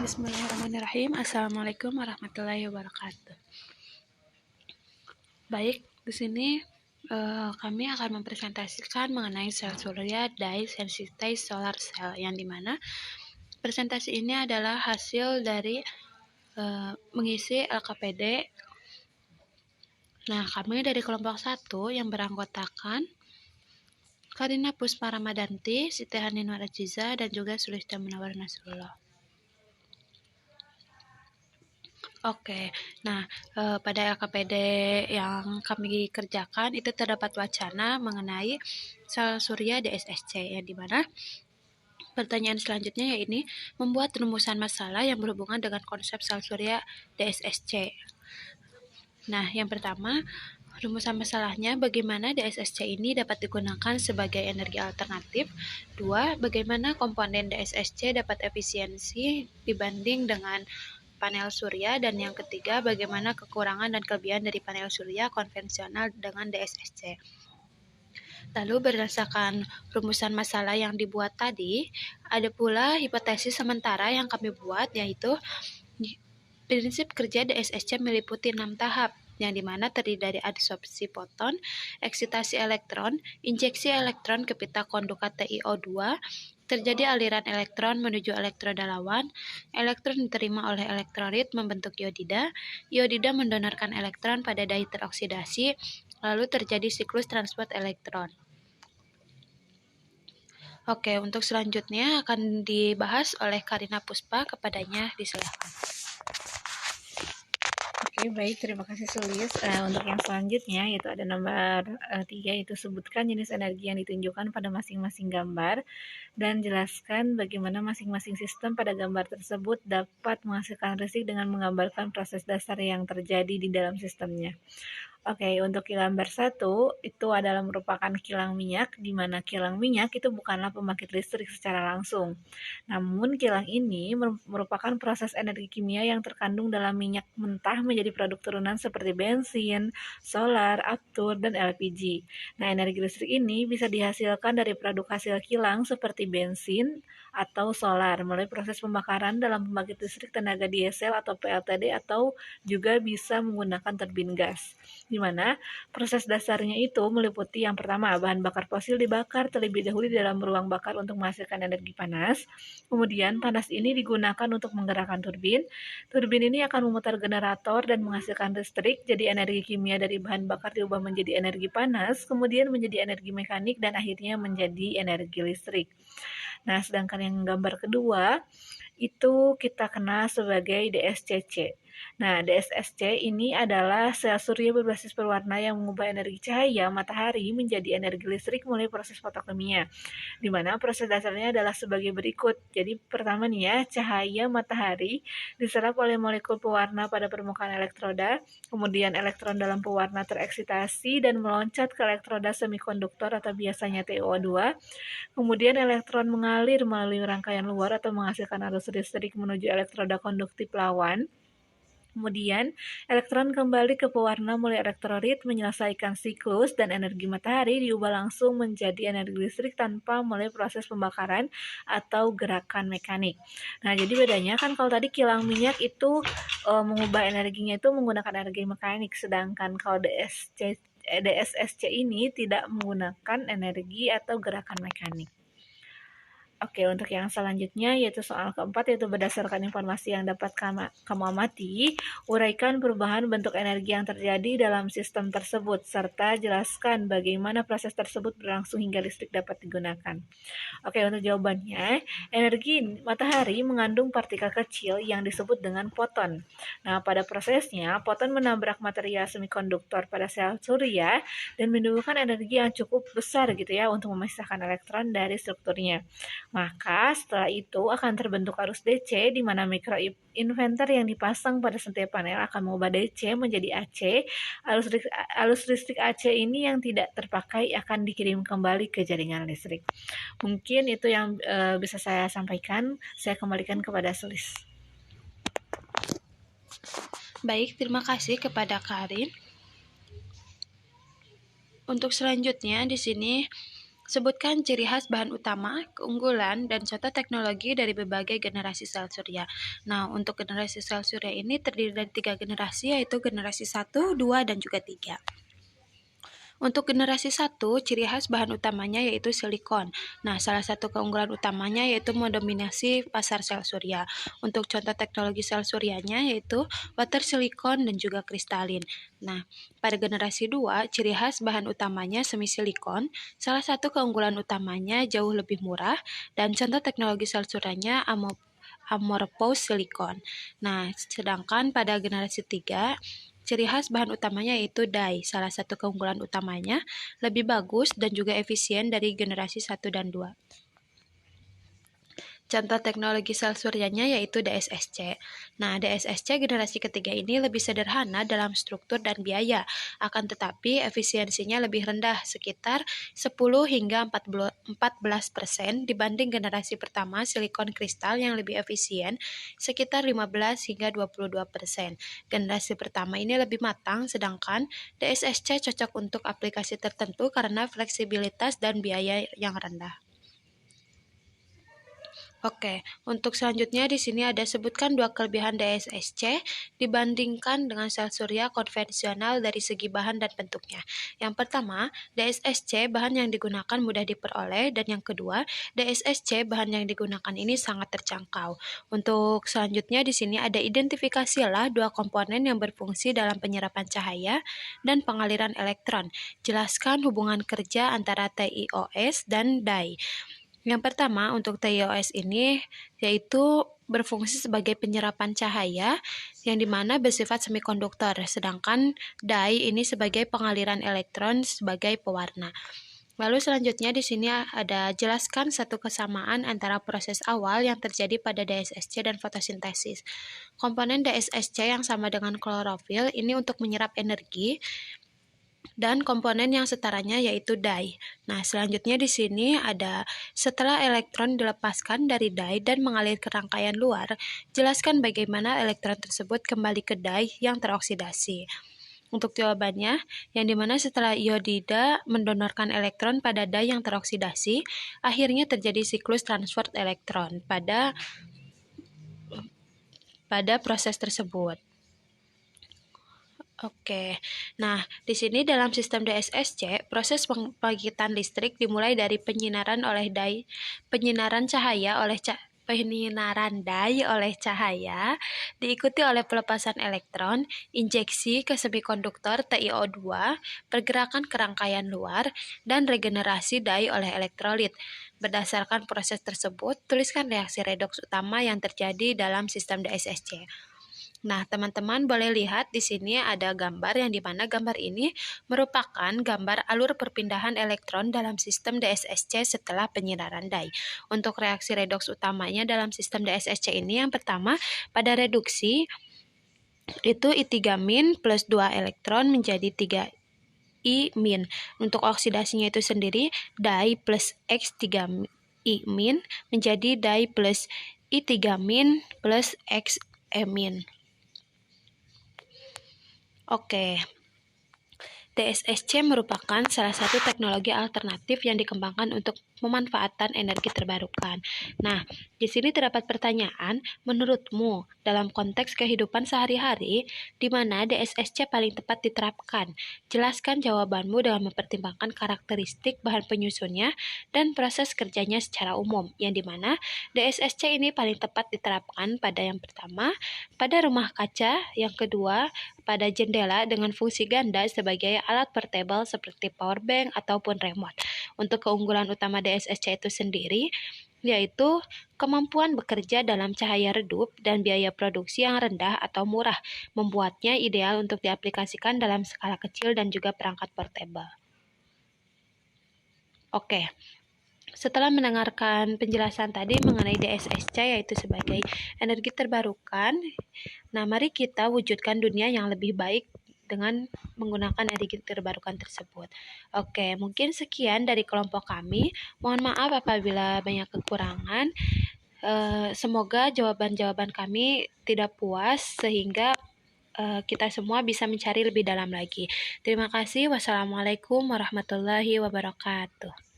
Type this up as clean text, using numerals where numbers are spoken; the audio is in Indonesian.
Bismillahirrahmanirrahim. Assalamualaikum warahmatullahi wabarakatuh. Baik, di sini kami akan mempresentasikan mengenai sel surya dye-sensitized solar cell, yang dimana presentasi ini adalah hasil dari mengisi LKPD. Nah, kami dari kelompok 1 yang beranggotakan Karina Puspa Ramadanti, Siti Hanin Warajiza, dan juga Sulistya Munawar Nasrullah. Oke, nah pada LKPD yang kami kerjakan itu terdapat wacana mengenai sel surya DSSC, yang dimana pertanyaan selanjutnya yaitu membuat rumusan masalah yang berhubungan dengan konsep sel surya DSSC. Nah, yang pertama, rumusan masalahnya bagaimana DSSC ini dapat digunakan sebagai energi alternatif. 2, bagaimana komponen DSSC dapat efisiensi dibanding dengan panel surya, dan yang ketiga, bagaimana kekurangan dan kelebihan dari panel surya konvensional dengan DSSC. Lalu berdasarkan rumusan masalah yang dibuat tadi, ada pula hipotesis sementara yang kami buat, yaitu prinsip kerja DSSC meliputi 6 tahap, yang dimana terdiri dari adsorpsi foton, eksitasi elektron, injeksi elektron ke pita kondukat TiO2, terjadi aliran elektron menuju elektroda lawan, elektron diterima oleh elektrolit membentuk iodida, iodida mendonorkan elektron pada dai teroksidasi, lalu terjadi siklus transport elektron. Oke, untuk selanjutnya akan dibahas oleh Karina Puspa, kepadanya disilakan. Oke, baik, terima kasih Sulis. Untuk yang selanjutnya yaitu ada nomor 3, yaitu sebutkan jenis energi yang ditunjukkan pada masing-masing gambar dan jelaskan bagaimana masing-masing sistem pada gambar tersebut dapat menghasilkan listrik dengan menggambarkan proses dasar yang terjadi di dalam sistemnya. Oke, untuk gambar 1 itu adalah merupakan kilang minyak, di mana kilang minyak itu bukanlah pembangkit listrik secara langsung. Namun kilang ini merupakan proses energi kimia yang terkandung dalam minyak mentah menjadi produk turunan seperti bensin, solar, aftur, dan LPG. Nah, energi listrik ini bisa dihasilkan dari produk hasil kilang seperti bensin atau solar melalui proses pembakaran dalam pembangkit listrik tenaga diesel atau PLTD, atau juga bisa menggunakan turbin gas, di mana proses dasarnya itu meliputi yang pertama, bahan bakar fosil dibakar terlebih dahulu di dalam ruang bakar untuk menghasilkan energi panas. Kemudian panas ini digunakan untuk menggerakkan turbin. Turbin ini akan memutar generator dan menghasilkan listrik. Jadi energi kimia dari bahan bakar diubah menjadi energi panas, kemudian menjadi energi mekanik, dan akhirnya menjadi energi listrik. Nah, sedangkan yang gambar kedua itu kita kenal sebagai DSCC. Nah, DSSC ini adalah sel surya berbasis berwarna yang mengubah energi cahaya matahari menjadi energi listrik melalui proses fotokimia, di mana proses dasarnya adalah sebagai berikut. Jadi pertama nih ya, cahaya matahari diserap oleh molekul pewarna pada permukaan elektroda, kemudian elektron dalam pewarna tereksitasi dan meloncat ke elektroda semikonduktor atau biasanya TiO2, kemudian elektron mengalir melalui rangkaian luar atau menghasilkan arus listrik menuju elektroda konduktif lawan. Kemudian, elektron kembali ke pewarna melalui elektrolit menyelesaikan siklus, dan energi matahari diubah langsung menjadi energi listrik tanpa melalui proses pembakaran atau gerakan mekanik. Nah, jadi bedanya kan kalau tadi kilang minyak itu mengubah energinya itu menggunakan energi mekanik, sedangkan kalau DSSC ini tidak menggunakan energi atau gerakan mekanik. Oke, untuk yang selanjutnya yaitu soal keempat, yaitu berdasarkan informasi yang dapat kamu amati, uraikan perubahan bentuk energi yang terjadi dalam sistem tersebut, serta jelaskan bagaimana proses tersebut berlangsung hingga listrik dapat digunakan. Oke, untuk jawabannya, energi matahari mengandung partikel kecil yang disebut dengan foton. Nah, pada prosesnya, foton menabrak material semikonduktor pada sel surya dan menimbulkan energi yang cukup besar gitu ya untuk memisahkan elektron dari strukturnya. Maka setelah itu akan terbentuk arus DC, di mana mikroinverter yang dipasang pada setiap panel akan mengubah DC menjadi AC. Arus listrik AC ini yang tidak terpakai akan dikirim kembali ke jaringan listrik. Mungkin itu yang bisa saya sampaikan. Saya kembalikan kepada Sulis. Baik, terima kasih kepada Karin. Untuk selanjutnya di sini Sebutkan ciri khas bahan utama, keunggulan, dan contoh teknologi dari berbagai generasi sel surya. Nah, untuk generasi sel surya ini terdiri dari 3 generasi, yaitu generasi 1, 2, dan juga 3. Untuk generasi 1, ciri khas bahan utamanya yaitu silikon. Nah, salah satu keunggulan utamanya yaitu mendominasi pasar sel surya. Untuk contoh teknologi sel suryanya yaitu water silikon dan juga kristalin. Nah, pada generasi 2, ciri khas bahan utamanya semi silikon. Salah satu keunggulan utamanya jauh lebih murah dan contoh teknologi sel suryanya amorphous silikon. Nah, sedangkan pada generasi 3, ciri khas bahan utamanya yaitu dye. Salah satu keunggulan utamanya lebih bagus dan juga efisien dari generasi 1 dan 2. Contoh teknologi sel suryanya yaitu DSSC. Nah, DSSC generasi ketiga ini lebih sederhana dalam struktur dan biaya, akan tetapi efisiensinya lebih rendah, sekitar 10 hingga 14% dibanding generasi pertama silikon kristal yang lebih efisien, sekitar 15 hingga 22%. Generasi pertama ini lebih matang, sedangkan DSSC cocok untuk aplikasi tertentu karena fleksibilitas dan biaya yang rendah. Oke, untuk selanjutnya di sini ada sebutkan 2 kelebihan DSSC dibandingkan dengan sel surya konvensional dari segi bahan dan bentuknya. Yang pertama, DSSC bahan yang digunakan mudah diperoleh, dan yang kedua, DSSC bahan yang digunakan ini sangat terjangkau. Untuk selanjutnya di sini ada identifikasilah 2 komponen yang berfungsi dalam penyerapan cahaya dan pengaliran elektron. Jelaskan hubungan kerja antara TiOS dan dye. Yang pertama, untuk TiOS ini yaitu berfungsi sebagai penyerapan cahaya yang dimana bersifat semikonduktor, sedangkan dye ini sebagai pengaliran elektron sebagai pewarna. Lalu selanjutnya di sini ada jelaskan satu kesamaan antara proses awal yang terjadi pada DSSC dan fotosintesis. Komponen DSSC yang sama dengan klorofil ini untuk menyerap energi, dan komponen yang setaranya yaitu dye. Nah, selanjutnya di sini ada setelah elektron dilepaskan dari dye dan mengalir ke rangkaian luar, jelaskan bagaimana elektron tersebut kembali ke dye yang teroksidasi. Untuk jawabannya, yang dimana setelah iodida mendonorkan elektron pada dye yang teroksidasi, akhirnya terjadi siklus transfer elektron pada proses tersebut. Oke, nah di sini dalam sistem DSSC, proses pembangkitan listrik dimulai dari penyinaran dye oleh cahaya, diikuti oleh pelepasan elektron, injeksi ke semikonduktor TiO2, pergerakan ke rangkaian luar, dan regenerasi dye oleh elektrolit. Berdasarkan proses tersebut, tuliskan reaksi redoks utama yang terjadi dalam sistem DSSC. Nah, teman-teman boleh lihat di sini ada gambar yang dimana gambar ini merupakan gambar alur perpindahan elektron dalam sistem DSSC setelah penyinaran dye. Untuk reaksi redoks utamanya dalam sistem DSSC ini yang pertama, pada reduksi itu I3- plus 2 elektron menjadi 3I-. Untuk oksidasinya itu sendiri, dye plus X3I- menjadi dye plus I3- plus Xe-. Oke, DSSC merupakan salah satu teknologi alternatif yang dikembangkan untuk pemanfaatan energi terbarukan. Nah, di sini terdapat pertanyaan, menurutmu dalam konteks kehidupan sehari-hari, di mana DSSC paling tepat diterapkan? Jelaskan jawabanmu dengan mempertimbangkan karakteristik bahan penyusunnya dan proses kerjanya secara umum, yang dimana DSSC ini paling tepat diterapkan pada yang pertama, pada rumah kaca, yang kedua, pada jendela dengan fungsi ganda sebagai alat portable seperti power bank ataupun remote. Untuk keunggulan utama DSSC itu sendiri yaitu kemampuan bekerja dalam cahaya redup dan biaya produksi yang rendah atau murah, membuatnya ideal untuk diaplikasikan dalam skala kecil dan juga perangkat portable. Oke. Setelah mendengarkan penjelasan tadi mengenai DSSC yaitu sebagai energi terbarukan, nah mari kita wujudkan dunia yang lebih baik dengan menggunakan energi terbarukan tersebut. Oke, mungkin sekian dari kelompok kami. Mohon maaf apabila banyak kekurangan. Semoga jawaban-jawaban kami tidak puas sehingga kita semua bisa mencari lebih dalam lagi. Terima kasih. Wassalamualaikum warahmatullahi wabarakatuh.